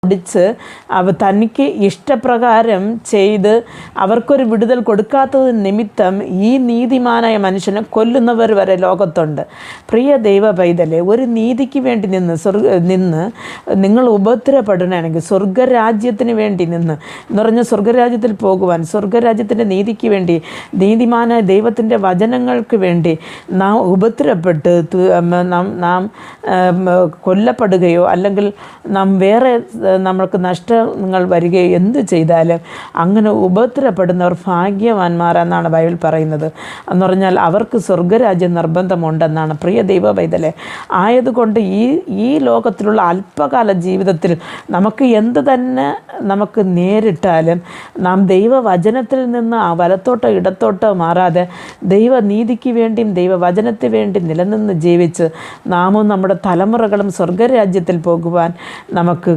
പിടിച്ച് തനിക്ക് ഇഷ്ടപ്രകാരം ചെയ്ത് അവർക്കൊരു വിടുതൽ കൊടുക്കാത്തത് നിമിത്തം ഈ നീതിമാനായ മനുഷ്യനെ കൊല്ലുന്നവർ വരെ ലോകത്തുണ്ട്. പ്രിയ ദൈവ പൈതലെ, ഒരു നീതിക്ക് വേണ്ടി നിന്ന് നിങ്ങൾ ഉപദ്രവപ്പെടണമെങ്കിൽ സ്വർഗരാജ്യത്തിന് വേണ്ടി എന്ന് പറഞ്ഞാൽ സ്വർഗരാജ്യത്തിൽ പോകുവാൻ, സ്വർഗരാജ്യത്തിൻ്റെ നീതിക്ക് വേണ്ടി, നീതിമാനായ ദൈവത്തിൻ്റെ വചനങ്ങൾക്ക് വേണ്ടി നാം ഉപദ്രവപ്പെട്ട് നാം കൊല്ലപ്പെടുകയോ അല്ലെങ്കിൽ നാം വേറെ നമ്മൾക്ക് നഷ്ടങ്ങൾ വരികയോ എന്ത് ചെയ്താലും അങ്ങനെ ഉപദ്രവപ്പെടുന്നവർ ഭാഗ്യവാന്മാരെന്നാണ് ബൈബിൾ പറയുന്നത്. എന്ന് പറഞ്ഞാൽ അവർക്ക് സ്വർഗരാജ്യം നിർബന്ധമുണ്ടെന്നാണ്. പ്രിയ ദൈവ പൈതലെ, ആയതുകൊണ്ട് ഈ ലോകത്തിലുള്ള അല്പകാല ജീവിതത്തിൽ നമുക്ക് എന്ത് തന്നെ നമുക്ക് നേരിട്ടാലും നാം ദൈവവചനത്തിൽ നിന്ന് ആ വലത്തോട്ടോ ഇടത്തോട്ടോ മാറാതെ ദൈവനീതിക്ക് വേണ്ടിയും ദൈവവചനത്തിന് വേണ്ടി നിലനിന്ന് ജീവിച്ച് നാമും നമ്മുടെ തലമുറകളും സ്വർഗരാജ്യത്തിൽ പോകുവാൻ നമുക്ക്